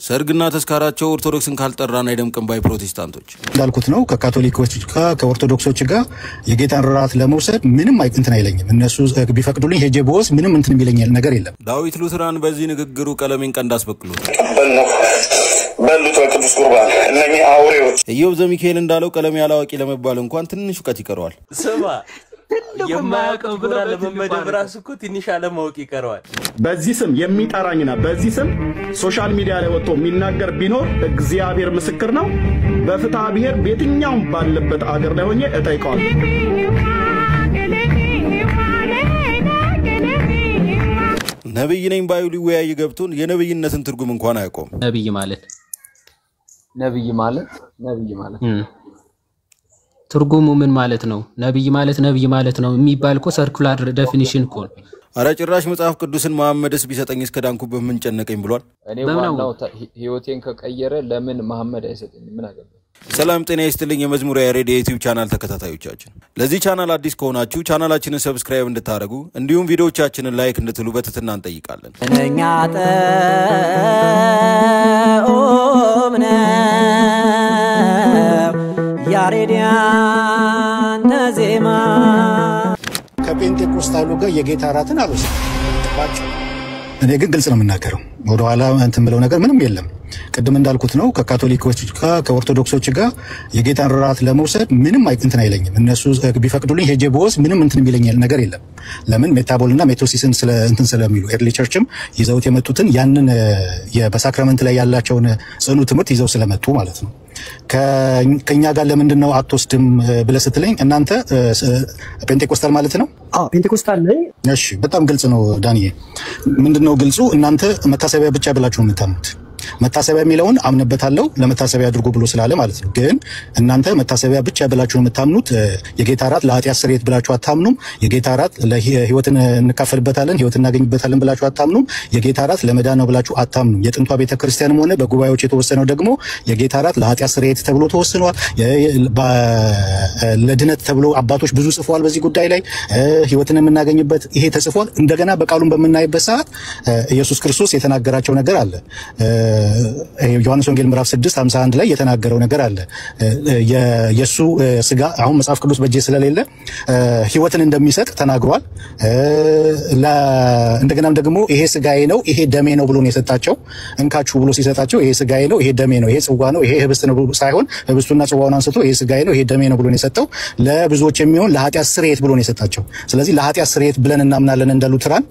ሰርግና ተስካራቸው ኦርቶዶክስን ካልጠራና አይደምቅም ባይ ፕሮቴስታንቶች እንዳልኩት ነው። ከካቶሊኮች ከኦርቶዶክሶች ጋር የጌታን ራት ለመውሰድ ምንም እንትን አይለኝም። እነሱ ቢፈቅዱልኝ ሄጄ ቦስ ምንም እንትን የሚለኛል ነገር የለም። ዳዊት ሉትራን በዚህ ንግግሩ ቀለሜን ቀንዳስ በቅሉት በሉት በቅዱስ ቁርባን እነኚ አውሬዎች ኢዮብ ዘሚካኤል እንዳለው ቀለሜ ያላዋቂ ለመባል እንኳን ትንሽ ዕውቀት ይቀረዋል። ስማ የማያውቀው ብላ ለመመደብ ራሱ እኮ ትንሽ አለማወቅ ይቀረዋል። በዚህ ስም የሚጠራኝና በዚህ ስም ሶሻል ሚዲያ ላይ ወጥቶ የሚናገር ቢኖር እግዚአብሔር ምስክር ነው። በፍትሐ ብሔር በየትኛውም ባለበት አገር ላይ ሆኜ እጠይቀዋለሁ። ነብይ ነኝ ባዩ ሊወያይ ገብቶን የነብይነትን ትርጉም እንኳን አያውቀውም። ነብይ ማለት ትርጉሙ ምን ማለት ነው? ነብይ ማለት ነው የሚባል እኮ ሰርኩላር ዴፊኒሽን እኮ ነው። አረ ጭራሽ መጽሐፍ ቅዱስን መሐመድስ ቢሰጠኝ እስከ ዳንኩበት ምን ጨነቀኝ ብሏል። እኔ ዋናው ህይወቴን ከቀየረ ለምን መሐመድ አይሰጠኝም? ምን አገባ? ሰላም ጤና ይስጥልኝ የመዝሙር ያሬድ የዩቲዩብ ቻናል ተከታታዮቻችን፣ ለዚህ ቻናል አዲስ ከሆናችሁ ቻናላችንን ሰብስክራይብ እንድታደርጉ እንዲሁም ቪዲዮዎቻችንን ላይክ እንድትሉ በትህትና እንጠይቃለን። እነኛ ኦምነ ያሬድያን ዜማ ከጴንጤቆስታሉ ጋር የጌታ ራትን አልወሰድም። እኔ ግን ግልጽ ነው የምናገረው። ወደ ኋላ እንትን ብለው ነገር ምንም የለም። ቅድም እንዳልኩት ነው። ከካቶሊኮች ከኦርቶዶክሶች ጋር የጌታን ራት ለመውሰድ ምንም እንትን አይለኝም። እነሱ ቢፈቅዱልኝ ሄጄ ቦስ ምንም እንትን የሚለኛል ነገር የለም። ለምን ሜታቦልና ሜቶሲስን እንትን ስለሚሉ ኤርሊ ቸርችም ይዘውት የመጡትን ያንን በሳክራመንት ላይ ያላቸውን ጽኑ ትምህርት ይዘው ስለመጡ ማለት ነው። ከኛ ጋር ለምንድን ነው አትወስድም ብለህ ስትለኝ እናንተ ፔንቴኮስታል ማለት ነው? ፔንቴኮስታል ነኝ። እሺ በጣም ግልጽ ነው ዳንኤል። ምንድነው ግልጹ? እናንተ መታሰቢያ ብቻ ብላችሁ የምታምኑት መታሰቢያ የሚለውን አምንበታለሁ ለመታሰቢያ አድርጎ ብሎ ስላለ ማለት ነው። ግን እናንተ መታሰቢያ ብቻ ብላችሁ የምታምኑት የጌታ ራት ለኃጢአት ስርየት ብላችሁ አታምኑም። የጌታ ራት ለህይወትን እንካፈልበታለን ህይወትን እናገኝበታለን ብላችሁ አታምኑም። የጌታ ራት ለመዳን ነው ብላችሁ አታምኑም። የጥንቷ ቤተክርስቲያንም ሆነ በጉባኤዎች የተወሰነው ደግሞ የጌታ ራት ለኃጢአት ስርየት ተብሎ ተወስኗል። ለድነት ተብሎ አባቶች ብዙ ጽፈዋል በዚህ ጉዳይ ላይ ህይወትን የምናገኝበት ይሄ ተጽፏል። እንደገና በቃሉን በመናይበት ሰዓት ኢየሱስ ክርስቶስ የተናገራቸው ነገር አለ። ዮሐንስ ወንጌል ምዕራፍ 6:51 ላይ የተናገረው ነገር አለ። የሱ ስጋ አሁን መጽሐፍ ቅዱስ በእጄ ስለሌለ ህይወትን እንደሚሰጥ ተናግሯል። እንደገናም ደግሞ ይሄ ስጋዬ ነው ይሄ ደሜ ነው ብሎ ነው የሰጣቸው። እንካችሁ ብሎ ሲሰጣቸው ይሄ ስጋዬ ነው ይሄ ደሜ ነው ይሄ ጽዋ ነው ይሄ ህብስት ነው ሳይሆን ህብስቱና ጽዋውን አንስቶ ይሄ ስጋዬ ነው ይሄ ደሜ ነው ብሎ ነው የሰጠው። ለብዙዎች የሚሆን ለኃጢአት ስርየት ብሎ ነው የሰጣቸው። ስለዚህ ለኃጢአት ስርየት ብለን እናምናለን እንደ ሉትራን።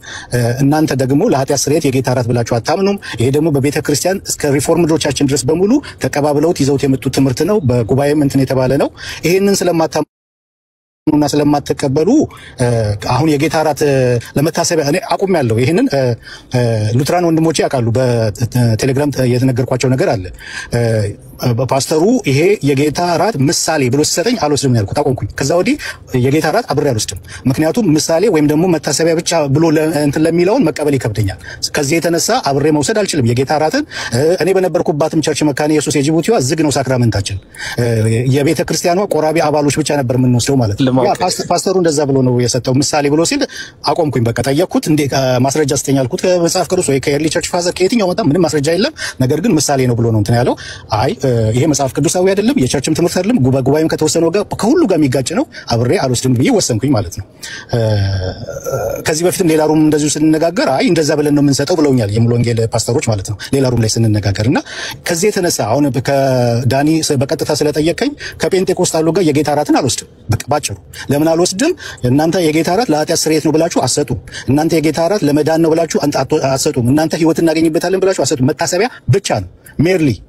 እናንተ ደግሞ ለኃጢአት ስርየት የጌታ ራት ብላችሁ አታምኑም። ይሄ ደግሞ በቤተ ክርስቲያን እስከ ሪፎርምዶቻችን ድረስ በሙሉ ተቀባብለውት ይዘውት የመጡት ትምህርት ነው። በጉባኤም እንትን የተባለ ነው። ይሄንን ስለማታምኑና ስለማትቀበሉ አሁን የጌታ ራት ለመታሰቢያ እኔ አቁሜያለሁ። ይሄንን ሉትራን ወንድሞቼ ያውቃሉ። በቴሌግራም የተነገርኳቸው ነገር አለ። ፓስተሩ ይሄ የጌታ ራት ምሳሌ ብሎ ሲሰጠኝ አልወስድም ነው ያልኩት። አቆምኩኝ። ከዛ ወዲህ የጌታ ራት አብሬ አልወስድም። ምክንያቱም ምሳሌ ወይም ደግሞ መታሰቢያ ብቻ ብሎ እንትን ለሚለውን መቀበል ይከብደኛል። ከዚህ የተነሳ አብሬ መውሰድ አልችልም። የጌታ ራትን እኔ በነበርኩባትም ቸርች መካነ ኢየሱስ የጅቡቲዋ ዝግ ነው ሳክራመንታችን። የቤተ ክርስቲያኗ ቆራቢ አባሎች ብቻ ነበር የምንወስደው ማለት ነው። ያ ፓስተሩ እንደዛ ብሎ ነው የሰጠው ምሳሌ ብሎ ሲል አቆምኩኝ። በቃ ጠየቅኩት። እንዴ ማስረጃ ስጠኝ አልኩት። ከመጽሐፍ ቅዱስ ወይ ከኤርሊ ቸርች ፋዘር ከየትኛው መጣ? ምንም ማስረጃ የለም። ነገር ግን ምሳሌ ነው ብሎ ነው እንትን ያለው። አይ ይሄ መጽሐፍ ቅዱሳዊ አይደለም የቸርችም ትምህርት አይደለም ጉባኤም ከተወሰነው ጋር ከሁሉ ጋር የሚጋጭ ነው አብሬ አልወስድም ብዬ ወሰንኩኝ ማለት ነው። ከዚህ በፊትም ሌላ ሩም እንደዚሁ ስንነጋገር አይ እንደዛ ብለን ነው የምንሰጠው ብለውኛል የሙሉ ወንጌል ፓስተሮች ማለት ነው። ሌላ ሩም ላይ ስንነጋገርና ከዚህ የተነሳ አሁን ከዳኒ በቀጥታ ስለጠየቀኝ ከጴንጤቆስታሉ ጋር የጌታ ራትን አልወስድም። በቃ ባጭሩ ለምን አልወስድም? እናንተ የጌታ ራት ለኃጢአት ስርየት ነው ብላችሁ አሰጡም። እናንተ የጌታ ራት ለመዳን ነው ብላችሁ አሰጡም። እናንተ ህይወት እናገኝበታለን ብላችሁ አሰጡም። መታሰቢያ ብቻ ነው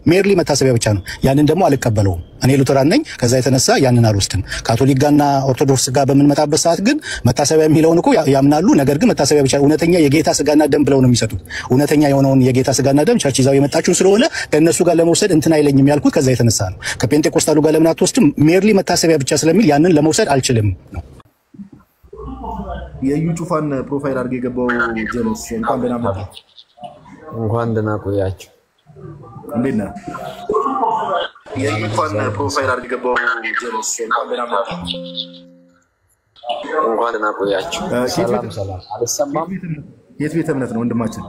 ሜርሊ መታሰቢያ ብቻ ነው። ያንን ደግሞ አልቀበለውም። እኔ ሉተራን ነኝ። ከዛ የተነሳ ያንን አልወስድም። ካቶሊክ ጋርና ኦርቶዶክስ ጋር በምንመጣበት ሰዓት ግን መታሰቢያ የሚለውን እኮ ያምናሉ። ነገር ግን መታሰቢያ ብቻ እውነተኛ የጌታ ስጋና ደም ብለው ነው የሚሰጡት። እውነተኛ የሆነውን የጌታ ስጋና ደም ቸርች ይዛው የመጣችሁ ስለሆነ ከእነሱ ጋር ለመውሰድ እንትን አይለኝም ያልኩት ከዛ የተነሳ ነው። ከጴንጤቆስታሉ ጋር ለምን አትወስድም? ሜርሊ መታሰቢያ ብቻ ስለሚል ያንን ለመውሰድ አልችልም ነው። የዩ ጩፋን ፕሮፋይል አድርገ የገባው ጀለስ እንኳን ደህና መጣ። እንኳን ደህና ቆያችሁ። እንዴት ነህ? የዩ ጩፋን ፕሮፋይል አድርገ የገባው ጀለስ እንኳን ደህና መጣ። እንኳን ደህና ቆያችሁ። ሰላም አልሰማም። የት ቤተ እምነት ነው ወንድማችን?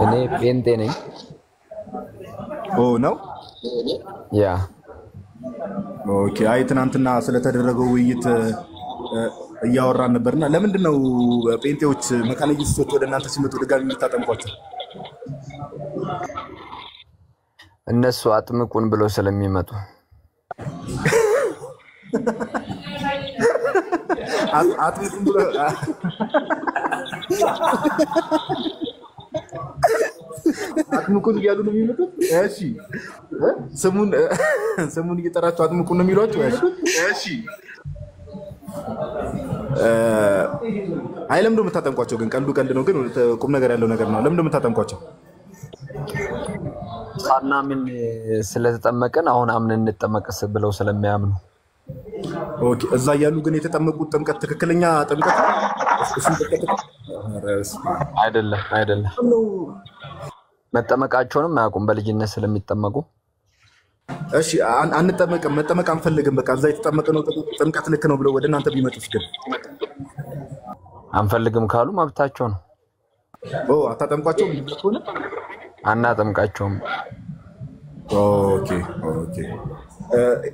እኔ ጴንጤ ነኝ። ኦ ነው ያ ኦኬ። አይ ትናንትና ስለተደረገው ውይይት እያወራን ነበርና ለምንድን ነው ጴንጤዎች መካነ ኢየሱሶች ወደ እናንተ ሲመጡ ድጋሚ የምታጠምቋቸው? እነሱ አጥምቁን ብለው ስለሚመጡ አጥምቁን ብሎ አጥምቁን እያሉ ነው የሚመጡት። እሺ ስሙን እየጠራቸው አጥምቁን ነው የሚሏቸው። እሺ አይ ለምንድን ነው የምታጠምቋቸው ግን? ቀልድ ነው ግን ቁም ነገር ያለው ነገር ነው። ለምንድን ነው የምታጠምቋቸው? ሳናምን ስለተጠመቀን አሁን አምነን እንጠመቅስ ብለው ስለሚያምኑ። ኦኬ እዛ ያሉ ግን የተጠመቁት ጥምቀት ትክክለኛ ጥምቀት አይደለም። መጠመቃቸውንም አያውቁም በልጅነት ስለሚጠመቁ። እሺ አንጠመቅም፣ መጠመቅ አንፈልግም፣ በቃ እዛ የተጠመቀ ነው ጥምቀት ልክ ነው ብለው ወደ እናንተ ቢመጡስ ግን? አንፈልግም ካሉ መብታቸው ነው። አታጠምቋቸውም? ሆነ አናጠምቃቸውም። ኦኬ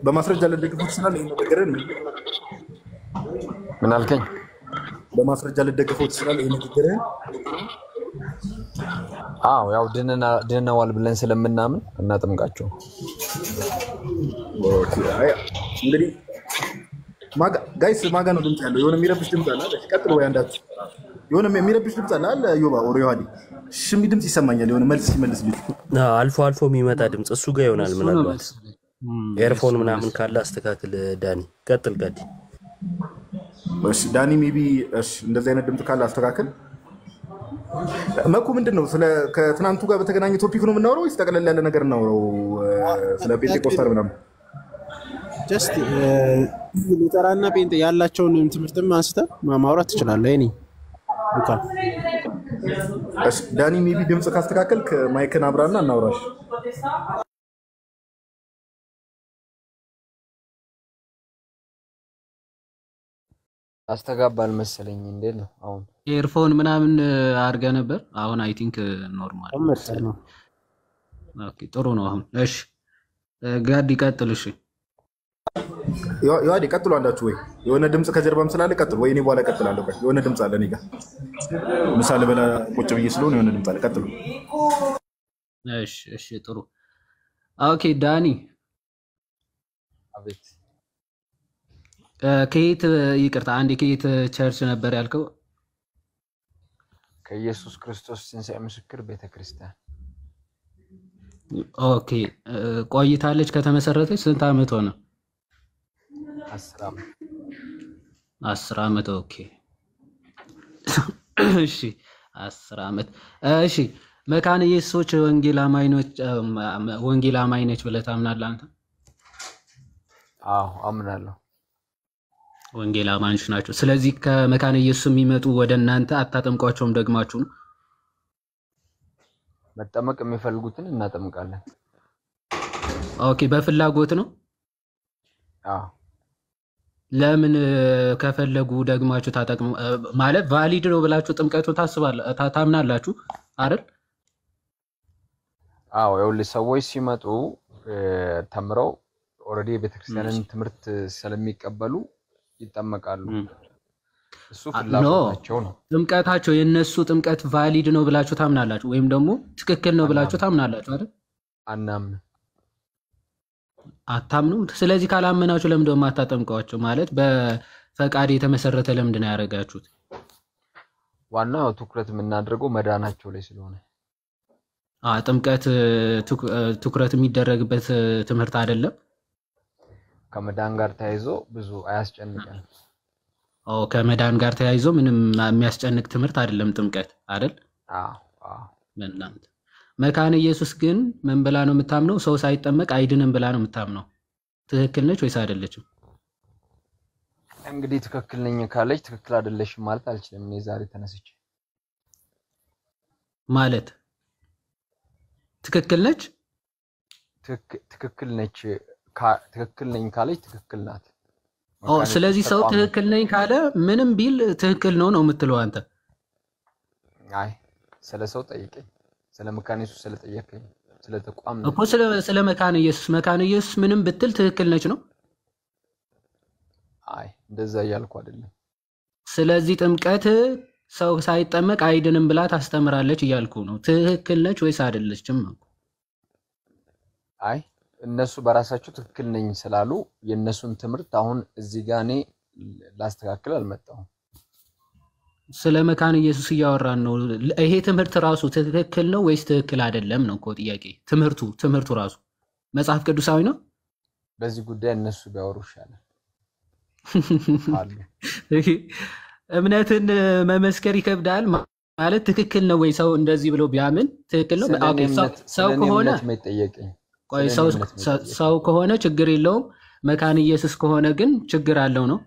በማስረጃ ልደግፈው ትችላለህ? ይሄን ነገርን ምን አልከኝ? በማስረጃ ልደግፈው ትችላለህ? ይሄን ነገርን ያው ድነዋል ብለን ስለምናምን እናጠምቃቸው። ኦኬ እንግዲህ ጋይስ ማጋ ነው ድምጽ ያለው? የሆነ የሚረብሽ ድምጽ አለ። ቀጥሎ ወይ አንዳች የሆነ የሚረብሽ ድምጽ አለ ዮባ ኦሪዮሃዲ ሽሚ ድምጽ ይሰማኛል። የሆነ መልስ ሲመልስ ልጅ አልፎ የሚመጣ ድምጽ እሱ ጋር ይሆናል። ምናልባት ኤርፎን ምናምን ካለ አስተካክል። ዳኒ ቀጥል። ጋዲ እሺ ዳኒ ሜቢ እሺ እንደዚህ አይነት ድምጽ ካለ አስተካክል። መኩ ምንድነው ስለ ከትናንቱ ጋር በተገናኘ ቶፒክ ነው የምናወራው ወይስ ጠቅለል ያለ ነገር እናወራው? ስለ ጴንጤቆስታል ምናምን ጀስት ሉተራና ጴንጤ ያላቸውን ትምህርትም አንስተን ማውራት ትችላለህ። እኔ እሺ ዳኒ ሜቢ ድምጽ ካስተካከልክ ማይክን አብራና እናውራሽ። አስተጋባል መሰለኝ። እንዴት ነው አሁን? ኤርፎን ምናምን አድርገ ነበር። አሁን አይ ቲንክ ኖርማል ነው። ኦኬ ጥሩ ነው አሁን። እሺ ጋዲ ቀጥል። እሺ ያዲ ቀጥሉ አላችሁ ወይ? የሆነ ድምጽ ከጀርባም ስላለ ቀጥሉ ወይ? እኔ በኋላ ቀጥላለሁ። የሆነ ድምጽ አለ እኔ ጋር ምሳሌ በላ ቁጭ ብዬ ስለሆነ የሆነ ድምጽ አለ። ቀጥሉ። እሺ ጥሩ። ኦኬ ዳኒ አቤት። ከየት ይቅርታ አንዴ ከየት ቸርች ነበር ያልከው? ከኢየሱስ ክርስቶስ ትንሣኤ ምስክር ቤተክርስቲያን። ኦኬ ቆይታለች ከተመሰረተች? ስንት አመት ሆነ? 10 ዓመት። 10 ዓመት። ኦኬ እሺ 10 ዓመት። እሺ መካነ ኢየሱሶች ወንጌል አማኝ ነች ብለህ ታምናለህ አንተ? አምናለሁ። ወንጌል አማኞች ናቸው። ስለዚህ ከመካነ ኢየሱስ የሚመጡ ወደ እናንተ አታጠምቋቸውም ደግማችሁ ነው? መጠመቅ የሚፈልጉትን እናጠምቃለን። ኦኬ በፍላጎት ነው? ለምን ከፈለጉ ደግማችሁ ታጠቅሙ ማለት ቫሊድ ነው ብላችሁ ጥምቀቱ ታምናላችሁ አይደል? ይኸውልህ ሰዎች ሲመጡ ተምረው ኦልሬዲ የቤተክርስቲያንን ትምህርት ስለሚቀበሉ ይጠመቃሉ። እሱ ፍላጎታቸው ነው። ጥምቀታቸው የነሱ ጥምቀት ቫሊድ ነው ብላችሁ ታምናላችሁ ወይም ደግሞ ትክክል ነው ብላችሁ ታምናላችሁ አይደል? አናምን። አታምኑም? ስለዚህ ካላመናችሁ ለምን ደግሞ አታጠምቀዋቸው? ማለት በፈቃድ የተመሰረተ ለምንድን ነው ያደረጋችሁት? ዋናው ትኩረት የምናደርገው መዳናቸው ላይ ስለሆነ። ጥምቀት ትኩረት የሚደረግበት ትምህርት አይደለም። ከመዳን ጋር ተያይዞ ብዙ አያስጨንቀንም። ከመዳን ጋር ተያይዞ ምንም የሚያስጨንቅ ትምህርት አይደለም ጥምቀት አይደል? በእናንተ መካነ ኢየሱስ ግን ምን ብላ ነው የምታምነው? ሰው ሳይጠመቅ አይድንም ብላ ነው የምታምነው። ትክክል ነች ወይስ አይደለችም? እንግዲህ ትክክል ነኝ ካለች ትክክል አይደለሽም ማለት አልችልም። እኔ ዛሬ ተነስቼ ማለት ትክክል ነች ትክክል ነች ትክክል ነኝ ካለች ትክክል ናት። ስለዚህ ሰው ትክክል ነኝ ካለ ምንም ቢል ትክክል ነው የምትለው አንተ? አይ ስለ ሰው ጠይቀኝ። ስለ መካነ ኢየሱስ ስለጠየቀኝ ስለ ተቋም እኮ ስለ መካነ ኢየሱስ ምንም ብትል ትክክል ነች ነው። አይ እንደዛ እያልኩ አይደለም። ስለዚህ ጥምቀት ሰው ሳይጠመቅ አይድንም ብላ ታስተምራለች እያልኩ ነው። ትክክል ነች ወይስ አይደለችም? አይ እነሱ በራሳቸው ትክክል ነኝ ስላሉ የነሱን ትምህርት አሁን እዚህ ጋር እኔ ላስተካክል አልመጣሁም። ስለ መካነ ኢየሱስ እያወራን ነው። ይሄ ትምህርት ራሱ ትክክል ነው ወይስ ትክክል አይደለም ነው እኮ ጥያቄ። ትምህርቱ ራሱ መጽሐፍ ቅዱሳዊ ነው። በዚህ ጉዳይ እነሱ ቢያወሩ ይሻላል። እምነትን መመስከር ይከብዳል ማለት ትክክል ነው ወይ? ሰው እንደዚህ ብሎ ቢያምን ትክክል ነው። ሰው ከሆነ ቆይ ሰው ከሆነ ችግር የለውም። መካነ ኢየሱስ ከሆነ ግን ችግር አለው ነው።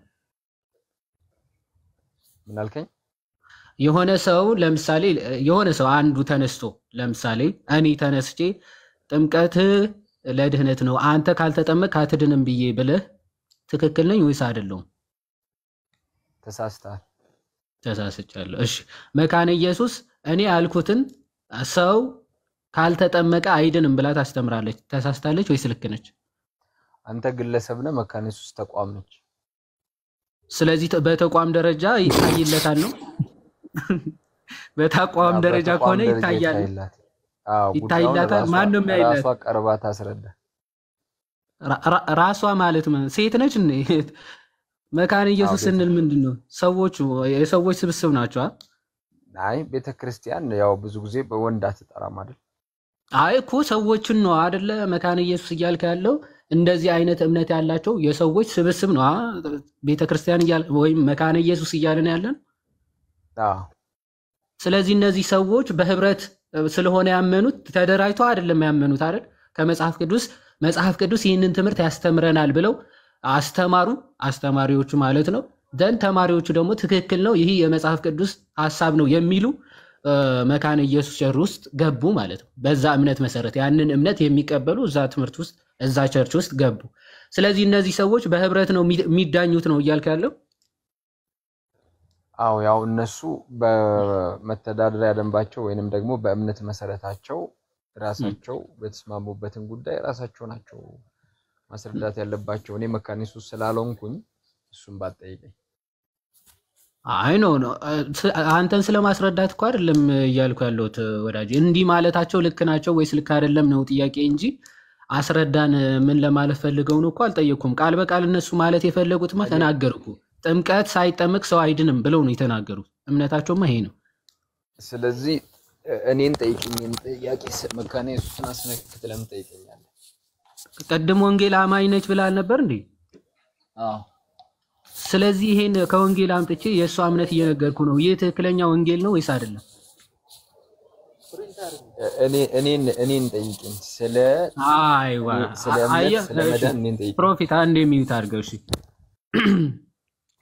ምን አልከኝ? የሆነ ሰው ለምሳሌ አንዱ ተነስቶ ለምሳሌ እኔ ተነስቼ ጥምቀት ለድህነት ነው አንተ ካልተጠመቅ አትድንም ብዬ ብለህ ትክክል ነኝ ወይስ አይደለሁም? ተሳስተሃል። ተሳስቻለሁ። እሺ መካነ ኢየሱስ እኔ ያልኩትን ሰው ካልተጠመቀ አይድንም ብላ ታስተምራለች። ተሳስታለች ወይስ ልክ ነች? አንተ ግለሰብ ነህ፣ መካነ ኢየሱስ ተቋም ነች። ስለዚህ በተቋም ደረጃ ይታይለታል ነው። በተቋም ደረጃ ከሆነ ይታያል። ይታይላታል። ማን ነው የሚያይላት? ራሷ ቀርባ ታስረዳ። ራሷ ማለት ሴት ነች እንዴ? መካነ ኢየሱስ ስንል ምንድነው? የሰዎች ስብስብ ናቸው። አይ ቤተክርስቲያን ያው ብዙ ጊዜ በወንድ አትጠራም አይደል? አይ እኮ ሰዎችን ነው አይደለ? መካነ ኢየሱስ እያልከ ያለው እንደዚህ አይነት እምነት ያላቸው የሰዎች ስብስብ ነው ቤተክርስቲያን ወይም መካነ ኢየሱስ እያልን ያለን። ስለዚህ እነዚህ ሰዎች በህብረት ስለሆነ ያመኑት ተደራጅተው አይደለም ያመኑት አይደል? መጽሐፍ ቅዱስ ይህንን ትምህርት ያስተምረናል ብለው አስተማሩ። አስተማሪዎቹ ማለት ነው። ደን ተማሪዎቹ ደግሞ ትክክል ነው ይህ የመጽሐፍ ቅዱስ ሐሳብ ነው የሚሉ መካነ ኢየሱስ ቸርች ውስጥ ገቡ ማለት ነው። በዛ እምነት መሰረት ያንን እምነት የሚቀበሉ እዛ ትምህርት ውስጥ እዛ ቸርች ውስጥ ገቡ። ስለዚህ እነዚህ ሰዎች በህብረት ነው የሚዳኙት ነው እያልክ ያለው? አዎ ያው እነሱ በመተዳደሪያ ደንባቸው ወይንም ደግሞ በእምነት መሰረታቸው ራሳቸው በተስማሙበትን ጉዳይ ራሳቸው ናቸው ማስረዳት ያለባቸው። እኔ መካነ ኢየሱስ ስላልሆንኩኝ እሱን ባጠይቀኝ። አይ ነው አንተን ስለማስረዳት እኮ አይደለም እያልኩ ያለሁት ወዳጅ። እንዲህ ማለታቸው ልክ ናቸው ወይስ ልክ አይደለም ነው ጥያቄ እንጂ አስረዳን ምን ለማለት ፈልገው ነው እኮ አልጠየኩም። ቃል በቃል እነሱ ማለት የፈለጉትማ ተናገርኩ። ጥምቀት ሳይጠመቅ ሰው አይድንም ብለው ነው የተናገሩት። እምነታቸውማ ይሄ ነው። ስለዚህ እኔን ጠይቅኝ። ጥያቄ መካነ ኢየሱስን አስመልክት ለምን ጠይቀኛለህ? ቀድሞ ወንጌል አማኝ ነች ብላ ነበር እንዴ? አዎ። ስለዚህ ይሄን ከወንጌል አምጥቼ የእሷ እምነት እየነገርኩ ነው። ይህ ትክክለኛ ወንጌል ነው ወይስ አይደለም? እኔን ጠይቅኝ። ፕሮፌት አንድ የሚዩት አድርገው። እሺ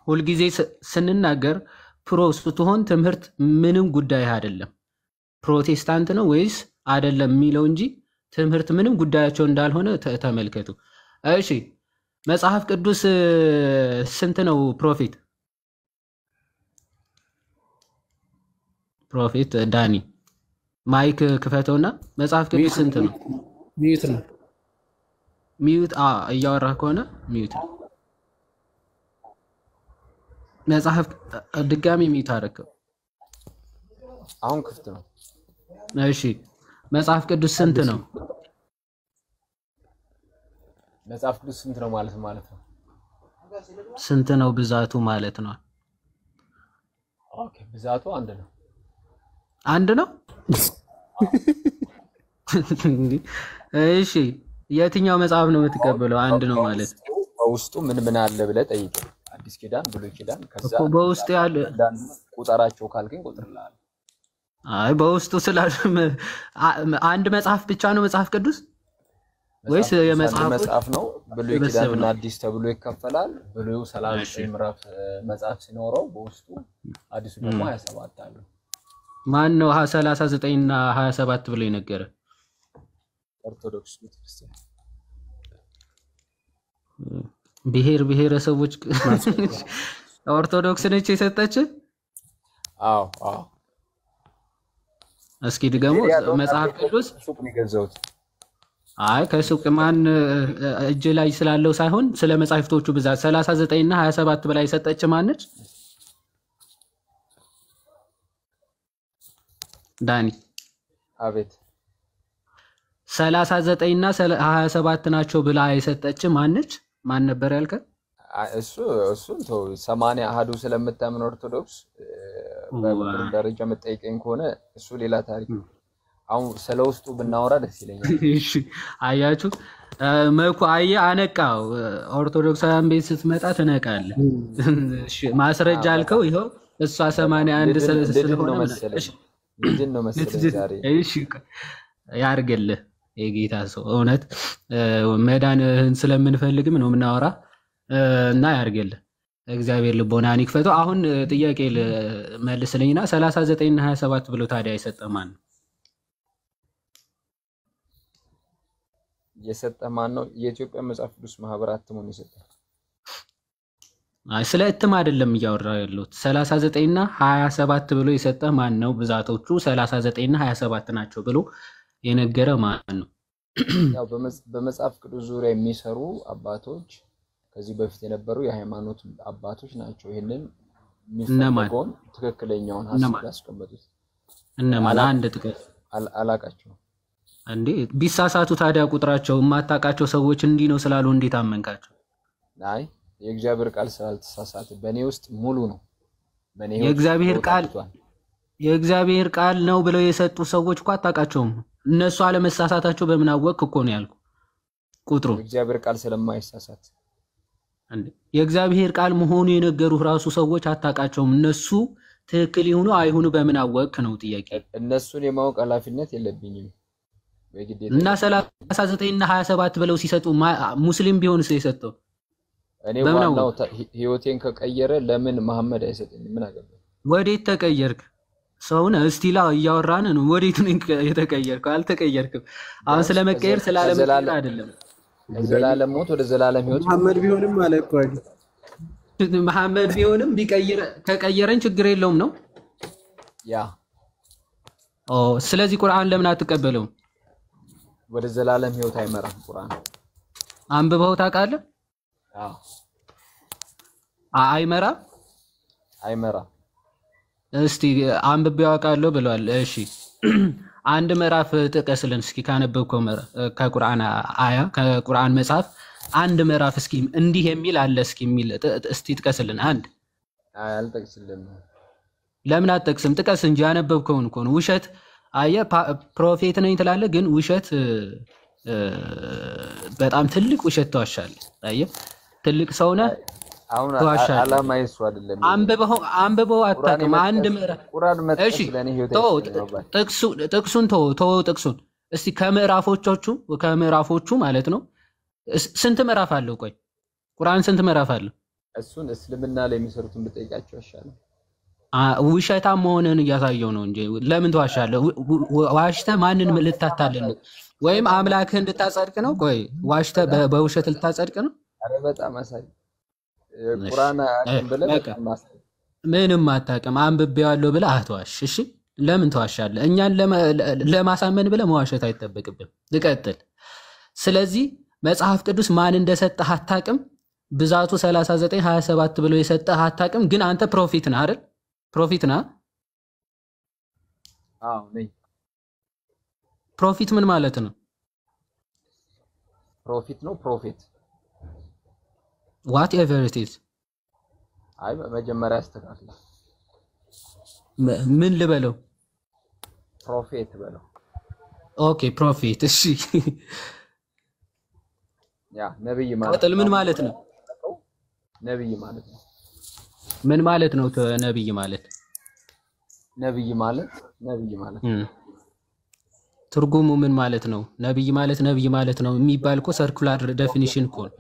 ሁልጊዜ ስንናገር ስትሆን ትምህርት ምንም ጉዳይ አይደለም ፕሮቴስታንት ነው ወይስ አይደለም የሚለው እንጂ ትምህርት ምንም ጉዳያቸው እንዳልሆነ ተመልከቱ። እሺ መጽሐፍ ቅዱስ ስንት ነው ፕሮፌት? ዳኒ ማይክ ክፈተውና መጽሐፍ ቅዱስ ስንት ነው? ሚዩት ነው። ሚዩት እያወራህ ከሆነ ሚዩት ነው። መጽሐፍ ድጋሚ ሚዩት አደረከው። አሁን ክፍት ነው። እሺ መጽሐፍ ቅዱስ ስንት ነው? መጽሐፍ ቅዱስ ስንት ነው ማለት ነው? ስንት ነው ብዛቱ ማለት ነው? ኦኬ ብዛቱ አንድ ነው። አንድ ነው? እሺ የትኛው መጽሐፍ ነው የምትቀበለው? አንድ ነው ማለት በውስጡ ምን አለ ብለህ ጠይቅ። አዲስ ኪዳን፣ ብሉይ ኪዳን ከዛ በውስጡ ያለ ቁጥራቸው ካልከኝ ቁጥርልሃለሁ። አይ በውስጡ ስላለ አንድ መጽሐፍ ብቻ ነው መጽሐፍ ቅዱስ ወይስ መጽሐፍ ነው? ብሉይ ኪዳንና አዲስ ተብሎ ይከፈላል። ብሉዩ 39 ምዕራፍ መጽሐፍ ሲኖረው በውስጡ አዲሱ ደግሞ 27 አለ። ማን ነው 39 እና 27 ብሎ የነገረ? ኦርቶዶክስ ቤተክርስቲያን። ብሔረሰቦች ኦርቶዶክስ ነች የሰጠች? አዎ እስኪ ድገሙ። መጽሐፍ ቅዱስ ሱቅ ነው የገዛሁት። አይ ከሱቅ ማን እጅ ላይ ስላለው ሳይሆን ስለ መጽሐፍቶቹ ብዛት 39 እና 27 በላይ ሰጠች ማነች? ዳኒ አቤት 39 እና 27 ናቸው ብላ የሰጠች ማነች? ማን ነበር ያልከ? እሱን ተው 80 አሃዱ ስለምታምን ኦርቶዶክስ በቁጥር ደረጃ መጠይቀኝ ከሆነ እሱ ሌላ ታሪክ ነው። አሁን ስለውስጡ ብናወራ ደስ ይለኛል። እሺ አያችሁ መኩ አየ አነቃው። ኦርቶዶክሳውያን ቤት ስትመጣ ትነቃለህ። እሺ ማስረጃ አልከው ይኸው እሷ 81 ስለሆነ መሰለኝ ልጅን ነው መሰለኝ ዛሬ። እሺ ያርግልህ የጌታ ሰው እውነት መዳንህን ስለምንፈልግም ነው የምናወራ እና ያርግልህ እግዚአብሔር ልቦናን ይክፈተው። አሁን ጥያቄ መልስልኝና 39 እና 27 ብሎ ታዲያ የሰጠ ማን ነው? የሰጠ ማን ነው? የኢትዮጵያ መጽሐፍ ቅዱስ ማህበር አትሞን የሰጠ። አይ ስለ እትም አይደለም እያወራሁ ያለሁት 39 እና 27 ብሎ የሰጠ ማን ነው? ብዛቶቹ 39 እና 27 ናቸው ብሎ የነገረ ማን ነው? ያው በመጽሐፍ ቅዱስ ዙሪያ የሚሰሩ አባቶች ከዚህ በፊት የነበሩ የሃይማኖት አባቶች ናቸው። ይሄንን የሚፈልገውን ትክክለኛውን ሐሳብ ያስቀመጡት እነማን? አንድ ጥቀስ። አላቃቸው እንዴ ቢሳሳቱ ታዲያ ቁጥራቸው የማታውቃቸው ሰዎች እንዲህ ነው ስላሉ እንዴት አመንካቸው? አይ የእግዚአብሔር ቃል ስላልተሳሳተ በእኔ ውስጥ ሙሉ ነው። በእኔ የእግዚአብሔር ቃል ነው ብለው የሰጡ ሰዎች እኮ አታውቃቸውም። እነሱ አለመሳሳታቸው በምን አወቅ እኮ ነው ያልኩ። ቁጥሩ የእግዚአብሔር ቃል ስለማይሳሳት እንዴ የእግዚአብሔር ቃል መሆኑ የነገሩ ራሱ ሰዎች አታውቃቸውም። እነሱ ትክክል ይሁኑ አይሁኑ በምን አወቅ ነው ጥያቄ። እነሱን የማወቅ ኃላፊነት የለብኝም በግዴታ። እና 39 እና 27 ብለው ሲሰጡ ሙስሊም ቢሆንስ የሰጠው? እኔ ዋናው ህይወቴን ከቀየረ ለምን መሐመድ አይሰጠኝም? ምን አገባኝ? ወዴት ተቀየርክ? ሰውነ እስቲላ እያወራን ነው። ወዴት ነው የተቀየርከው? አልተቀየርክም። አሁን ስለመቀየር ስላለመቀየር አይደለም። ዘላለም ሞት ወደ ዘላለም ህይወት መሐመድ ቢሆንም አለ እኮ መሐመድ ቢሆንም ቢቀየር ከቀየረን ችግር የለውም ነው ያ። ስለዚህ ቁርአን ለምን አትቀበለውም? ወደ ዘላለም ህይወት አይመራም ቁርአን። አንብበው ታውቃለህ? አዎ አይመራም። እስቲ አንብቤው አውቃለሁ ብለዋል። እሺ አንድ ምዕራፍ ጥቀስልን እስኪ ካነበብከው ከቁርአን አያ ከቁርአን መጽሐፍ አንድ ምዕራፍ እስኪ እንዲህ የሚል አለ እስኪ የሚል እስቲ ጥቀስልን። አንድ አልጠቅስልም። ለምን አትጠቅስም? ጥቀስ እንጂ ያነበብከውን እኮ ነው። ውሸት አየህ ፕሮፌት ነኝ ትላለህ፣ ግን ውሸት በጣም ትልቅ ውሸት ተዋሻለህ። አየህ ትልቅ ሰው ነህ አሁን አላማ ይሱ አይደለም። አንብበው አታውቅም። አንድ ምዕራፍ ቁርአን መጥቀስ እሺ ለኔ ህይወት ጥቅሱን ጥቅሱን እስቲ ከምዕራፎቹ ማለት ነው። ስንት ምዕራፍ አለው? ቆይ ቁርአን ስንት ምዕራፍ አለው? እሱን እስልምና ላይ የሚሰሩትን ብጠይቃቸው ይሻላል። ውሸታም መሆንን እያሳየው ነው እንጂ ለምን ትዋሻለህ? ዋሽተህ ማንን ልታታልል ነው? ወይም አምላክህን እንድታጸድቅ ነው? ቆይ ዋሽተህ በውሸት ልታጸድቅ ነው? አረ በጣም አሳይ ቁርአን ምንም አታውቅም። አንብቤዋለሁ ብለህ አትዋሽ። እሺ ለምን ትዋሻለህ? እኛን ለማሳመን ብለህ መዋሸት አይጠበቅብም። ልቀጥል። ስለዚህ መጽሐፍ ቅዱስ ማን እንደሰጠህ አታውቅም። ብዛቱ 39 27 ብሎ የሰጠህ አታውቅም። ግን አንተ ፕሮፊት ነህ አይደል? ፕሮፊት ነህ? አዎ ነኝ። ፕሮፊት ምን ማለት ነው? ፕሮፊት ነው ፕሮፌት whatever it is። አይ መጀመሪያ አስተካክል። ምን ልበለው? ፕሮፌት በለው። ኦኬ ፕሮፌት። እሺ ያ ነብይ ማለት ቀጥል። ምን ማለት ነው? ነብይ ማለት ነው። ምን ማለት ነው? ነብይ ማለት ትርጉሙ ምን ማለት ነው? ነብይ ማለት ነው የሚባል እኮ ሰርኩላር ዴፊኒሽን እኮ ነው።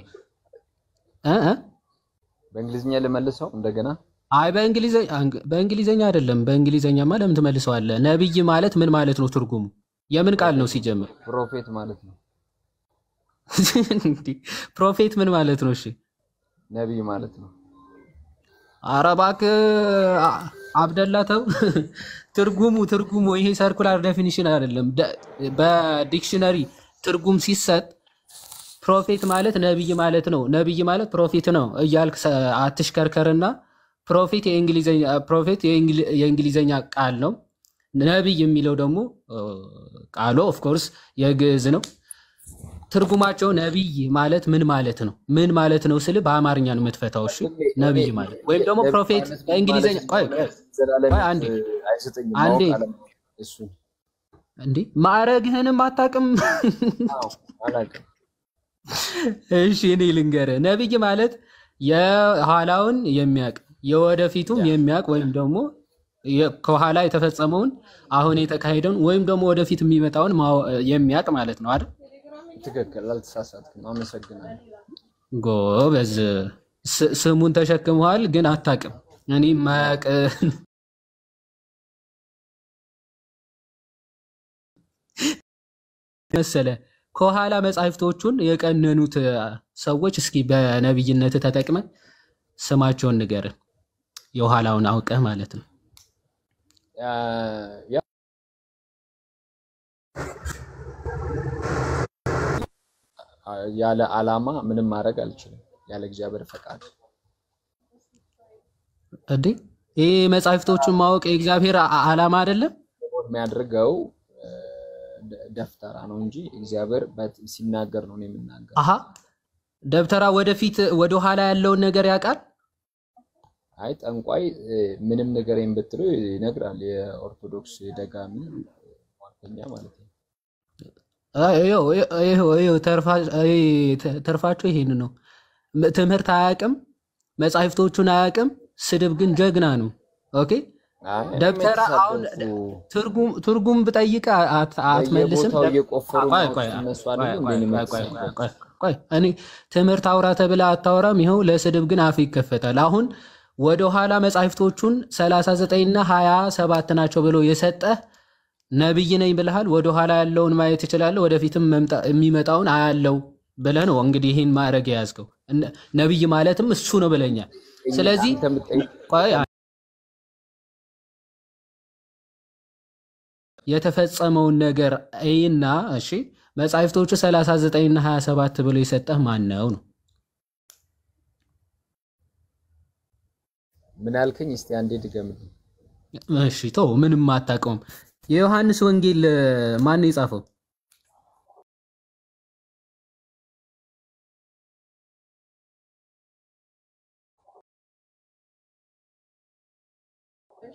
በእንግሊዝኛ ልመልሰው እንደገና? አይ በእንግሊዘኛ አይደለም። በእንግሊዘኛማ ለምን ትመልሰዋለህ? ነብይ ማለት ምን ማለት ነው? ትርጉሙ የምን ቃል ነው ሲጀምር? ፕሮፌት ማለት ነው። ፕሮፌት ምን ማለት ነው? እሺ ነብይ ማለት ነው። ኧረ እባክህ አብደላተው ትርጉሙ ይሄ ሰርኩላር ዴፊኒሽን አይደለም። በዲክሽነሪ ትርጉም ሲሰጥ ፕሮፌት ማለት ነብይ ማለት ነው። ነብይ ማለት ፕሮፌት ነው እያልክ አትሽከርከርና ፕሮፌት የእንግሊዘኛ ቃል ነው። ነብይ የሚለው ደግሞ ቃሉ ኦፍ ኮርስ የግዕዝ ነው። ትርጉማቸው ነብይ ማለት ምን ማለት ነው? ምን ማለት ነው ስል በአማርኛ ነው የምትፈታው። እሺ ነብይ ማለት ወይም ደግሞ ፕሮፌት በእንግሊዘኛ ቆይ አንዴ እንዴ ማዕረግህንም አታውቅም? አላውቅም። እሺ እኔ ልንገርህ፣ ነብይ ማለት የኋላውን የሚያውቅ የወደፊቱም የሚያውቅ ወይም ደግሞ ከኋላ የተፈጸመውን አሁን የተካሄደውን ወይም ደግሞ ወደፊት የሚመጣውን የሚያውቅ ማለት ነው አይደል? ትክክል፣ አልተሳሳትክም። አመሰግናለሁ። ጎበዝ። ስሙን ተሸክመዋል ግን አታውቅም። እኔ ማያውቅ መሰለ ከኋላ መጻሕፍቶቹን የቀነኑት ሰዎች እስኪ በነብይነት ተጠቅመ ስማቸውን ንገርን። የኋላውን አውቀህ ማለት ነው። ያለ ዓላማ ምንም ማድረግ አልችልም፣ ያለ እግዚአብሔር ፈቃድ። እንዴ ይሄ መጻሕፍቶቹን ማወቅ የእግዚአብሔር ዓላማ አይደለም? የሚያደርገው ደፍተራ ነው እንጂ እግዚአብሔር ሲናገር ነው የምናገር። አሃ ደብተራ ወደፊት ወደ ኋላ ያለውን ነገር ያውቃል? አይ ጠንቋይ ምንም ነገር ብትለው ይነግራል። የኦርቶዶክስ ደጋሚ ዋርተኛ ማለት ነው። ተርፋቸው ይሄን ነው። ትምህርት አያውቅም፣ መጻሕፍቶቹን አያውቅም፣ ስድብ ግን ጀግና ነው። ኦኬ ደብተራ አሁን ትርጉም ብጠይቅ አትመልስም። ቆይ እኔ ትምህርት አውራ ተብላ አታወራም። ይኸው ለስድብ ግን አፍ ይከፈታል። አሁን ወደ ኋላ መጻሕፍቶቹን 39 እና 27 ናቸው ብሎ የሰጠህ ነብይ ነኝ ብለሃል። ወደ ኋላ ያለውን ማየት ይችላል፣ ወደፊትም የሚመጣውን አያለው ብለህ ነው እንግዲህ ይሄን ማድረግ የያዝከው። ነብይ ማለትም እሱ ነው ብለኛል። ስለዚህ ቆይ የተፈጸመውን ነገር አይና እሺ መጻሕፍቶቹ 39 እና 27 ብሎ የሰጠህ ማን ነው? ምን አልከኝ? እስቲ አንዴ ድገምልኝ። እሺ ተው፣ ምንም አታውቀውም። የዮሐንስ ወንጌል ማን ነው የጻፈው?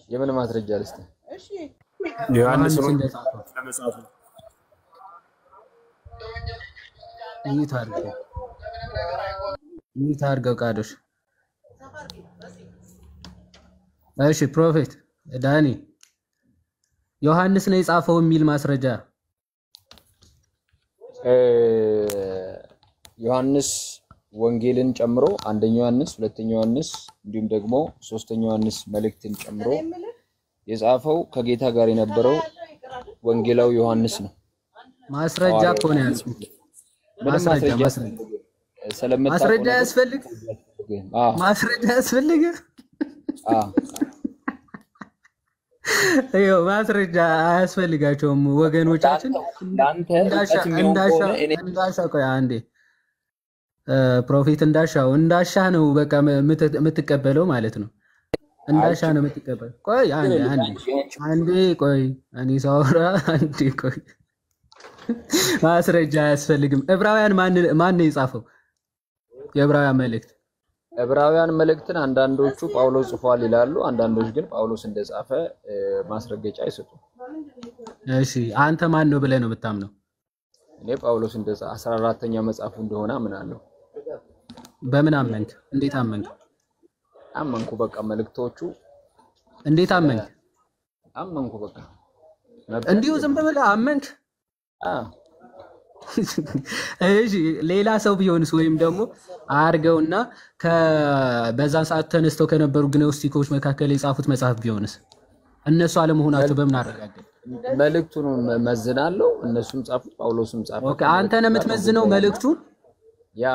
የምን ማስረጃ ልስጥ? ዮሐንስ እንደጻፈው ለመጻፉ ይታርገው ቃዶሽ። እሺ ፕሮፌት ዳኒ ዮሐንስ ነው የጻፈው የሚል ማስረጃ ዮሐንስ ወንጌልን ጨምሮ አንደኛው ዮሐንስ፣ ሁለተኛው ዮሐንስ እንዲሁም ደግሞ ሶስተኛው ዮሐንስ መልእክትን ጨምሮ የጻፈው ከጌታ ጋር የነበረው ወንጌላዊ ዮሐንስ ነው። ማስረጃ እኮ ነው ያልኩት። ማስረጃ ያስፈልግ? ማስረጃ ያስፈልግ? ይኸው ማስረጃ አያስፈልጋቸውም ወገኖቻችን። እንዳሻ ቆይ አንዴ ፕሮፌት እንዳሻ ነው በቃ የምትቀበለው ማለት ነው። እንዳሻ ነው የምትቀበለው። ቆይ አንዴ ቆይ እኔ ሳወራ አንዴ ቆይ። ማስረጃ አያስፈልግም። ዕብራውያን ማን ነው የጻፈው? የዕብራውያን መልእክት ዕብራውያን መልእክትን አንዳንዶቹ ጳውሎስ ጽፏል ይላሉ፣ አንዳንዶች ግን ጳውሎስ እንደጻፈ ማስረገጫ አይሰጡም። እሺ አንተ ማን ነው ብለህ ነው የምታምነው? እኔ ጳውሎስ እንደጻፈ 14ኛ መጽሐፉ እንደሆነ አምናለሁ። በምን አመንክ? እንዴት አመንክ? አመንኩ በቃ መልእክቶቹ። እንዴት አመንክ? አመንኩ በቃ እንዲሁ ዝም ብለህ አመንክ? እሺ ሌላ ሰው ቢሆንስ ወይም ደግሞ አርገውና በዛን ሰዓት ተነስተው ከነበሩ ግኖስቲኮች መካከል የጻፉት መጽሐፍ ቢሆንስ እነሱ አለመሆናቸው በምን አረጋገጥ? መልእክቱን መዝናለሁ። እነሱም ጻፉት፣ ጳውሎስም ጻፈ። ኦኬ አንተ ነህ የምትመዝነው መልእክቱን? ያ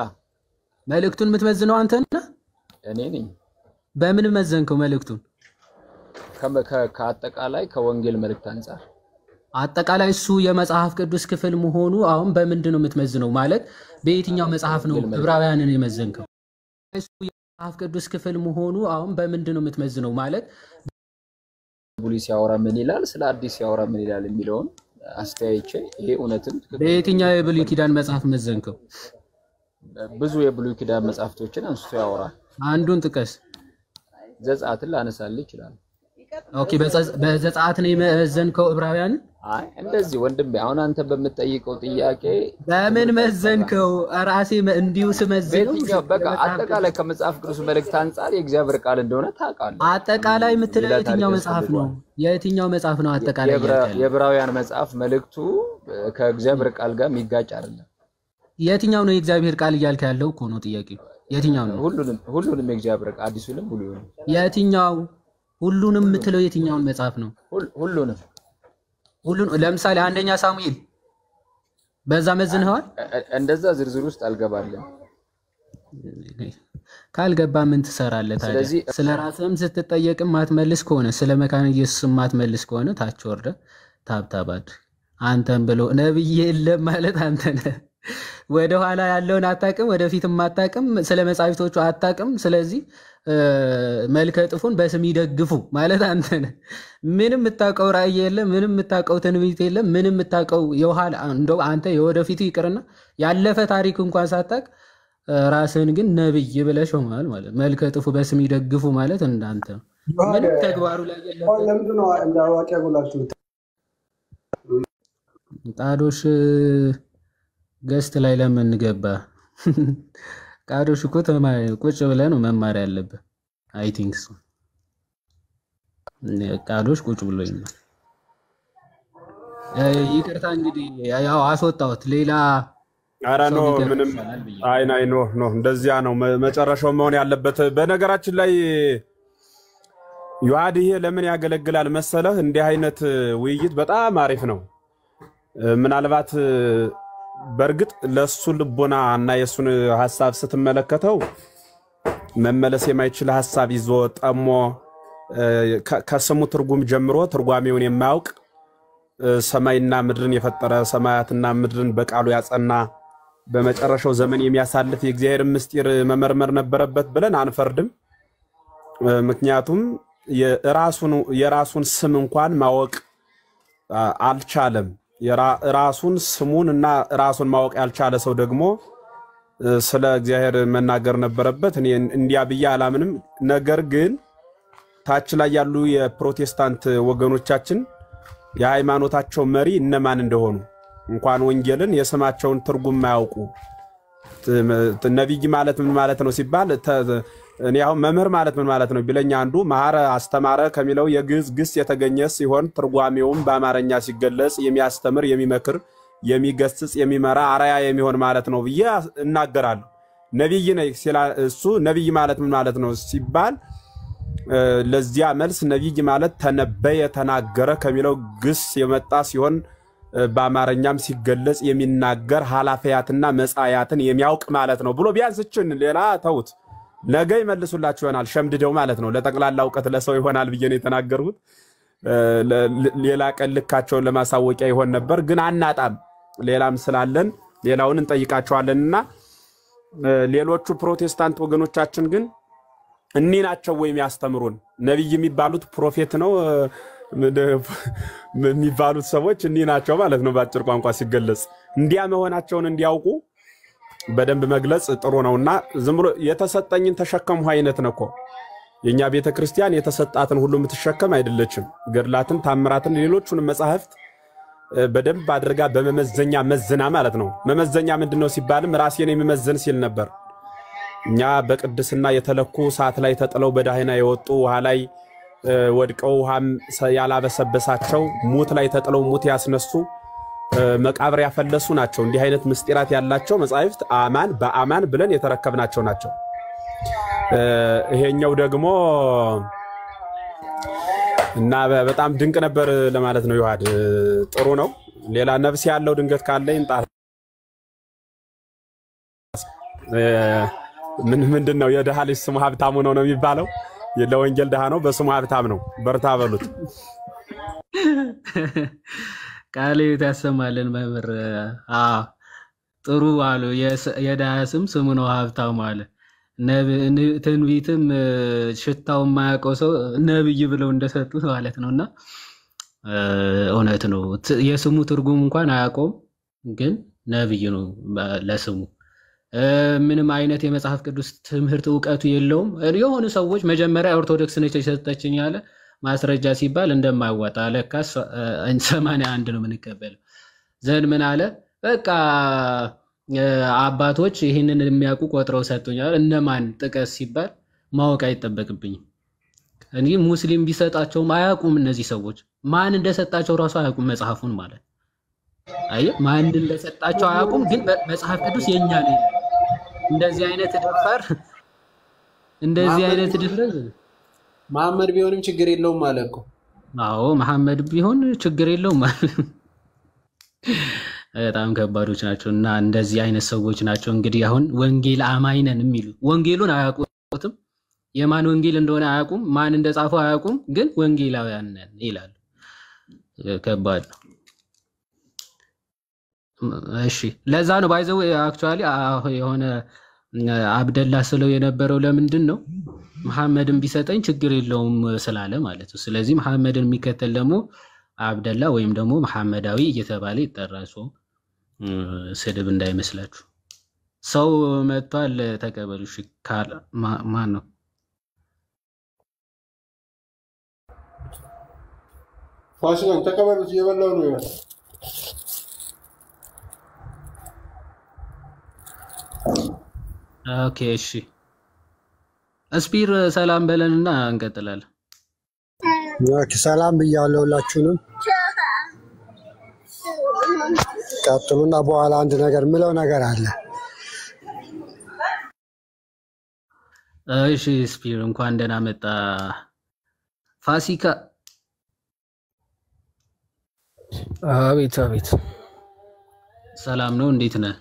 መልእክቱን የምትመዝነው አንተ ነህ? እኔ ነኝ። በምን መዘንከው መልእክቱን? ከአጠቃላይ ከወንጌል መልእክት አንፃር አጠቃላይ እሱ የመጽሐፍ ቅዱስ ክፍል መሆኑ አሁን በምንድን ነው የምትመዝነው? ማለት በየትኛው መጽሐፍ ነው ዕብራውያንን የመዘንከው? እሱ የመጽሐፍ ቅዱስ ክፍል መሆኑ አሁን በምንድን ነው የምትመዝነው? ማለት ብሉይ ሲያወራ ምን ይላል፣ ስለ አዲስ ሲያወራ ምን ይላል የሚለውን አስተያይቼ ይሄ እውነትም በየትኛው የብሉይ ኪዳን መጽሐፍ መዘንከው? ብዙ የብሉይ ኪዳን መጽሐፍቶችን አንስቶ ያወራል። አንዱን ጥቀስ። ዘጸአትን ላነሳልህ ይችላል። ኦኬ፣ በዘጸአት ነው የመዘንከው ዕብራውያን? አይ እንደዚህ ወንድሜ፣ አሁን አንተ በምትጠይቀው ጥያቄ በምን መዘንከው? ራሴ እንዲሁ ስመዝነው በቃ አጠቃላይ ከመጽሐፍ ቅዱስ መልእክት አንፃር የእግዚአብሔር ቃል እንደሆነ ታውቃለህ። አጠቃላይ የምትለው የትኛው መጽሐፍ ነው? የትኛው መጽሐፍ ነው አጠቃላይ? የዕብራውያን መጽሐፍ መልእክቱ ከእግዚአብሔር ቃል ጋር የሚጋጭ አይደለም። የትኛው ነው የእግዚአብሔር ቃል እያልክ ያለው እኮ ነው ጥያቄው። የትኛው ነው? ሁሉንም የእግዚአብሔር ቃል አዲሱንም ሁሉንም። የትኛው ሁሉንም የምትለው የትኛውን መጽሐፍ ነው? ሁሉንም። ለምሳሌ አንደኛ ሳሙኤል በዛ መዝንኸዋል? እንደዛ ዝርዝር ውስጥ አልገባለም። ካልገባ ምን ትሰራለህ ታዲያ? ስለ ራስህም ስትጠየቅም ማትመልስ ከሆነ ስለ መካነ ኢየሱስም ማትመልስ ከሆነ ታች ወርደህ ታብታብ አድርግ። አንተም ብሎ ነብይ የለም ማለት አንተ ነህ። ወደ ኋላ ያለውን አታቅም፣ ወደፊትም አታቅም፣ ስለ መጻሕፍቶቹ አታቅም። ስለዚህ መልከ ጥፉን በስም ይደግፉ ማለት አንተ ነህ። ምንም የምታውቀው ራእይ የለም፣ ምንም የምታውቀው ትንቢት የለም፣ ምንም የምታውቀው የኋላ እንደው አንተ የወደፊቱ ይቅርና ያለፈ ታሪክ እንኳን ሳታቅ ራስህን ግን ነብይ ብለህ ሾመሃል ማለት። መልከ ጥፉ በስም ይደግፉ ማለት እንዳንተ ነው። ምንም ተግባሩ ላይ የለም። ለምንድን ነው እንደ አዋቂ ያጎላችሁት? ጣዶሽ ገስት ላይ ለምን ገባ? ቃዶሽ እኮ ቁጭ ብለህ ነው መማር ያለብህ። አይ ቲንክ ሶ ቃዶሽ ቁጭ ብሎኝ ነው። ይቅርታ እንግዲህ ያው አስወጣሁት። ሌላ ኧረ ኖ ምንም አይ ኖ እንደዚያ ነው መጨረሻው መሆን ያለበት። በነገራችን ላይ ዮሐድ ይሄ ለምን ያገለግላል መሰለህ? እንዲህ አይነት ውይይት በጣም አሪፍ ነው። ምናልባት በርግጥ ለሱ ልቦና እና የሱን ሐሳብ ስትመለከተው መመለስ የማይችል ሐሳብ ይዞ ጠሞ ከስሙ ትርጉም ጀምሮ ትርጓሜውን የማያውቅ ሰማይና ምድርን የፈጠረ ሰማያትና ምድርን በቃሉ ያጸና በመጨረሻው ዘመን የሚያሳልፍ የእግዚአብሔር ምስጢር መመርመር ነበረበት ብለን አንፈርድም። ምክንያቱም የራሱን ስም እንኳን ማወቅ አልቻለም። ራሱን ስሙን እና ራሱን ማወቅ ያልቻለ ሰው ደግሞ ስለ እግዚአብሔር መናገር ነበረበት። እኔ እንዲያ ብዬ አላምንም። ነገር ግን ታች ላይ ያሉ የፕሮቴስታንት ወገኖቻችን የሃይማኖታቸው መሪ እነማን እንደሆኑ እንኳን ወንጌልን የስማቸውን ትርጉም ማያውቁ ነብይ ማለት ምን ማለት ነው ሲባል እኔ አሁን መምህር ማለት ምን ማለት ነው ቢለኝ አንዱ መሐረ አስተማረ ከሚለው የግዕዝ ግስ የተገኘ ሲሆን ትርጓሜውም በአማርኛ ሲገለጽ የሚያስተምር፣ የሚመክር፣ የሚገስጽ፣ የሚመራ፣ አራያ የሚሆን ማለት ነው ብዬ እናገራለሁ። ነብይ ነኝ ሲል እሱ ነብይ ማለት ምን ማለት ነው ሲባል ለዚያ መልስ ነብይ ማለት ተነበየ ተናገረ ከሚለው ግስ የመጣ ሲሆን በአማርኛም ሲገለጽ የሚናገር ኃላፊያትና መጻያትን የሚያውቅ ማለት ነው ብሎ ቢያንስችን ሌላ ተውት። ነገ ይመልሱላችሁ ይሆናል ሸምድደው ማለት ነው። ለጠቅላላ ዕውቀት ለሰው ይሆናል ብዬ ነው የተናገርኩት። ሌላ ቀን ልካቸውን ለማሳወቂያ ይሆን ነበር፣ ግን አናጣም። ሌላም ስላለን ሌላውን እንጠይቃቸዋለንና ሌሎቹ ፕሮቴስታንት ወገኖቻችን ግን እኒ ናቸው ወይ የሚያስተምሩን? ነብይ የሚባሉት ፕሮፌት ነው የሚባሉት ሰዎች እኒ ናቸው ማለት ነው። በአጭር ቋንቋ ሲገለጽ እንዲያ መሆናቸውን እንዲያውቁ በደንብ መግለጽ ጥሩ ነውና ዝም ብሎ የተሰጠኝን ተሸከሙ አይነት ነው እኮ። የኛ ቤተክርስቲያን የተሰጣትን ሁሉ የምትሸከም አይደለችም። ገድላትን፣ ታምራትን፣ ሌሎቹንም መጻሕፍት በደንብ አድርጋ በመመዘኛ መዝና ማለት ነው። መመዘኛ ምንድነው ሲባልም ራሴን የሚመዘን ሲል ነበር። እኛ በቅድስና የተለኩ ሰዓት ላይ ተጥለው በዳህና የወጡ ውሃ ላይ ወድቀው ውሃም ያላበሰበሳቸው ሙት ላይ ተጥለው ሙት ያስነሱ መቃብር ያፈለሱ ናቸው። እንዲህ አይነት ምስጢራት ያላቸው መጻሕፍት አማን በአማን ብለን የተረከብናቸው ናቸው። ይሄኛው ደግሞ እና በጣም ድንቅ ነበር ለማለት ነው። ዮሐድ ጥሩ ነው። ሌላ ነፍስ ያለው ድንገት ካለ ይንጣ። ምንድነው የደሃ ልጅ ስሙ ሀብታሙ ነው የሚባለው? ለወንጌል ድሃ ነው፣ በስሙ ሀብታም ነው። በርታ በሉት። ቃል ያሰማልን መምህር። ጥሩ አሉ። የድሃ ስሙ ነው ሀብታሙ አለ። ትንቢትም ሽታው የማያውቀው ሰው ነብይ ብለው እንደሰጡት ማለት ነውና እውነት ነው። የስሙ ትርጉም እንኳን አያውቀውም፣ ግን ነብይ ነው ለስሙ። ምንም አይነት የመጽሐፍ ቅዱስ ትምህርት እውቀቱ የለውም። የሆኑ ሰዎች መጀመሪያ ኦርቶዶክስ ነች የሰጠችኝ ያለ ማስረጃ ሲባል እንደማይዋጣ ለካስ 81 ነው የምንቀበለው። ዘን ምን አለ በቃ አባቶች ይህንን የሚያውቁ ቆጥረው ሰጡኛል። እነማን ጥቀስ ሲባል ማወቅ አይጠበቅብኝም። እኔ ሙስሊም ቢሰጣቸውም አያውቁም። እነዚህ ሰዎች ማን እንደሰጣቸው ራሱ አያውቁም መጽሐፉን ማለት አይ ማን እንደሰጣቸው አያውቁም። ግን መጽሐፍ ቅዱስ የኛ ነው። እንደዚህ አይነት ደፋር እንደዚህ አይነት ድፍረት መሐመድ ቢሆንም ችግር የለውም ማለት እኮ። አዎ መሐመድ ቢሆን ችግር የለውም ማለት በጣም ከባዶች ናቸው። እና እንደዚህ አይነት ሰዎች ናቸው እንግዲህ አሁን ወንጌል አማኝ ነን የሚሉ ወንጌሉን አያውቁትም። የማን ወንጌል እንደሆነ አያውቁም፣ ማን እንደጻፈው አያውቁም። ግን ወንጌላውያን ነን ይላሉ። ከባድ ነው። እሺ ለዛ ነው ባይዘው አክቹአሊ የሆነ አብደላ ስለው የነበረው ለምንድን ነው መሐመድን ቢሰጠኝ ችግር የለውም ስላለ ማለት ነው። ስለዚህ መሐመድን የሚከተል ደግሞ አብደላ ወይም ደግሞ መሐመዳዊ እየተባለ ይጠራል። ስድብ እንዳይመስላችሁ። ሰው መጥቷል ተቀበሉ። እሺ ማን ነው? ፋሲካን ተቀበሉት፣ እየበላው ነው ይላል። ኦኬ እሺ እስፒር ሰላም በለንና እንቀጥላለን። ኦኬ ሰላም ብያለሁ ሁላችሁንም። ቀጥሉና በኋላ አንድ ነገር ምለው ነገር አለ። እሺ እስፒር እንኳን ደህና መጣ። ፋሲካ አቤት አቤት። ሰላም ነው? እንዴት ነህ?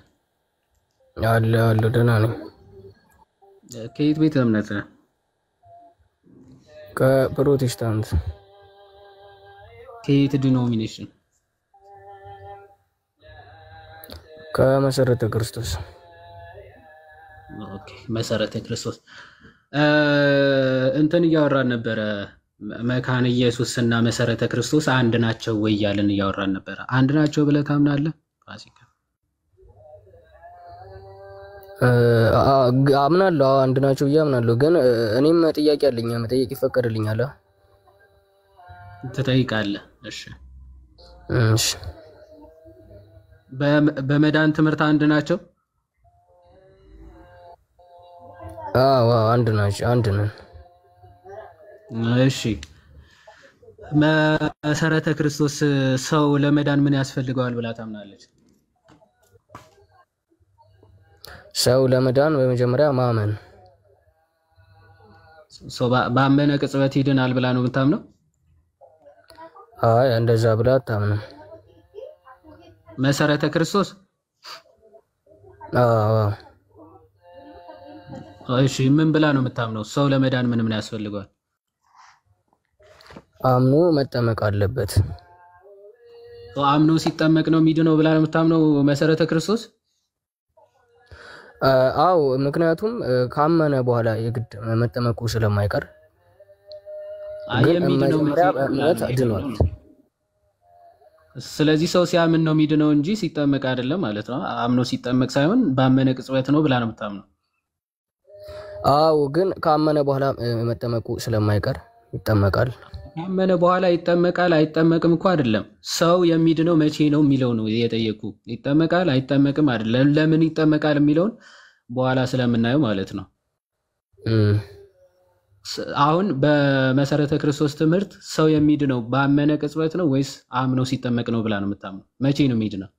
አለ ደህና ነኝ። ከየት ቤተ እምነት ነህ? ከፕሮቴስታንት። ከየት ዲኖሚኔሽን? ከመሰረተ ክርስቶስ። ኦኬ መሰረተ ክርስቶስ። እንትን እያወራን ነበረ መካነ ኢየሱስ እና መሰረተ ክርስቶስ አንድ ናቸው ወይ እያልን እያወራን ነበረ። አንድ ናቸው ብለህ ታምናለህ ፋሲካ? አምናለሁ። አንድ ናቸው ብዬ አምናለሁ። ግን እኔም ጥያቄ አለኝ። መጠየቅ ይፈቀድልኛል? ትጠይቃለህ? እሺ እሺ። በመዳን ትምህርት አንድ ናቸው? አዎ አንድ ናቸው። አንድ ነን። እሺ መሰረተ ክርስቶስ ሰው ለመዳን ምን ያስፈልገዋል ብላ ታምናለች? ሰው ለመዳን በመጀመሪያ ማመን። ሰው ባመነ ቅጽበት ይድናል ብላ ነው የምታምነው? አይ እንደዛ ብላ አታምንም። መሰረተ ክርስቶስ እሺ ምን ብላ ነው የምታምነው? ሰው ለመዳን ምን ያስፈልገዋል? አምኖ መጠመቅ አለበት። አምኖ ሲጠመቅ ነው የሚድነው ብላ ነው የምታምነው መሰረተ ክርስቶስ? አዎ ምክንያቱም ካመነ በኋላ የግድ መጠመቁ ስለማይቀር የሚድነው ድኗል። ስለዚህ ሰው ሲያምን ነው የሚድነው እንጂ ሲጠመቅ አይደለም ማለት ነው። አምኖ ሲጠመቅ ሳይሆን ባመነ ቅጽበት ነው ብላ ነው የምታምነው? አዎ ግን ካመነ በኋላ መጠመቁ ስለማይቀር ይጠመቃል። ካመነ በኋላ ይጠመቃል አይጠመቅም እኮ አይደለም። ሰው የሚድነው መቼ ነው የሚለው ነው የጠየቁ። ይጠመቃል አይጠመቅም አይደለም። ለምን ይጠመቃል የሚለውን በኋላ ስለምናየው ማለት ነው። አሁን በመሰረተ ክርስቶስ ትምህርት ሰው የሚድነው ባመነ ቅጽበት ነው ወይስ አምኖ ሲጠመቅ ነው ብላ ነው የምታምነው? መቼ ነው የሚድነው?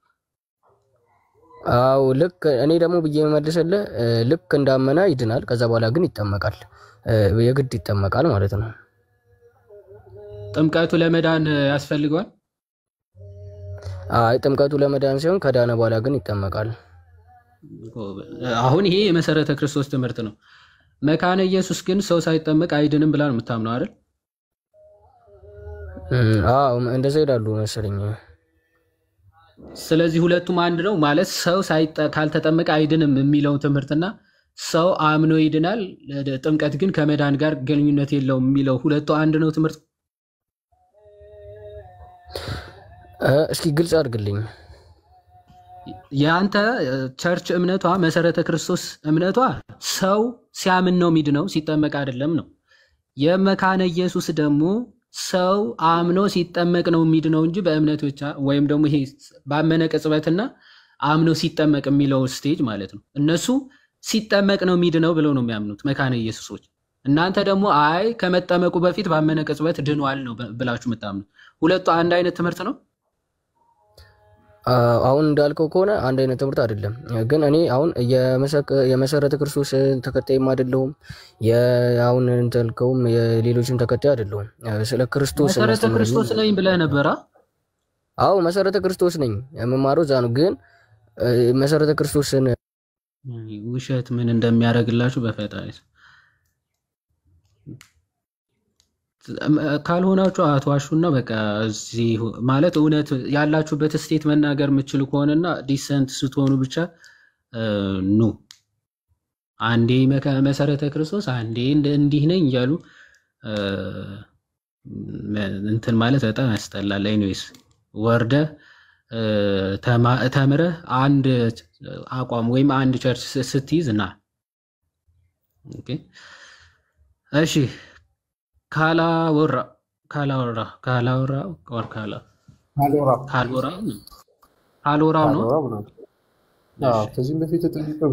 አዎ ልክ እኔ ደግሞ ብዬ መልስልህ ልክ እንዳመነ ይድናል። ከዛ በኋላ ግን ይጠመቃል። የግድ ይጠመቃል ማለት ነው። ጥምቀቱ ለመዳን ያስፈልገዋል? አይ ጥምቀቱ ለመዳን ሲሆን ከዳነ በኋላ ግን ይጠመቃል። አሁን ይሄ የመሰረተ ክርስቶስ ትምህርት ነው። መካነ ኢየሱስ ግን ሰው ሳይጠመቅ አይድንም ብላ ነው የምታምነው አይደል? አዎ እንደዛ ይላሉ መሰለኝ። ስለዚህ ሁለቱም አንድ ነው ማለት ሰው ካልተጠመቀ አይድንም የሚለው ትምህርትና ሰው አምኖ ይድናል ጥምቀት ግን ከመዳን ጋር ግንኙነት የለውም የሚለው ሁለቱ አንድ ነው ትምህርት። እስኪ ግልጽ አድርግልኝ። ያንተ ቸርች እምነቷ መሰረተ ክርስቶስ እምነቷ ሰው ሲያምን ነው ሚድነው ሲጠመቅ አይደለም ነው። የመካነ ኢየሱስ ደግሞ ሰው አምኖ ሲጠመቅ ነው ሚድነው እንጂ በእምነት ብቻ ወይም ደግሞ ይሄ ባመነ ቅጽበትና አምኖ ሲጠመቅ የሚለው ስቴጅ ማለት ነው። እነሱ ሲጠመቅ ነው ሚድነው ብለው ነው የሚያምኑት መካነ ኢየሱሶች። እናንተ ደግሞ አይ ከመጠመቁ በፊት ባመነ ቅጽበት ድኗል ነው ብላችሁ የምታምኑት። ሁለቱ አንድ አይነት ትምህርት ነው። አሁን እንዳልከው ከሆነ አንድ አይነት ትምህርት አይደለም። ግን እኔ አሁን የመሰረተ ክርስቶስ ተከታይም አይደለሁም አሁን እንዳልከውም የሌሎችም ተከታይ አይደለሁም። ስለ ክርስቶስ መሰረተ ክርስቶስ ነኝ ብለህ ነበር? አዎ መሰረተ ክርስቶስ ነኝ የምማረው እዛ ነው። ግን መሰረተ ክርስቶስን ውሸት ምን እንደሚያደርግላችሁ በፈጣሪ ካልሆናችሁ አትዋሹና በቃ እዚህ ማለት እውነት ያላችሁበት ስቴት መናገር የምትችሉ ከሆነና ዲሰንት ስትሆኑ ብቻ ኑ። አንዴ መሰረተ ክርስቶስ አንዴ እንዲህ ነኝ እያሉ እንትን ማለት በጣም ያስጠላል። ኤኒዌይስ ወርደ ተምረህ አንድ አቋም ወይም አንድ ቸርች ስትይዝ ና። ኦኬ እሺ። ካልወራ ነው። ከዚህም በፊት ተጠይቀው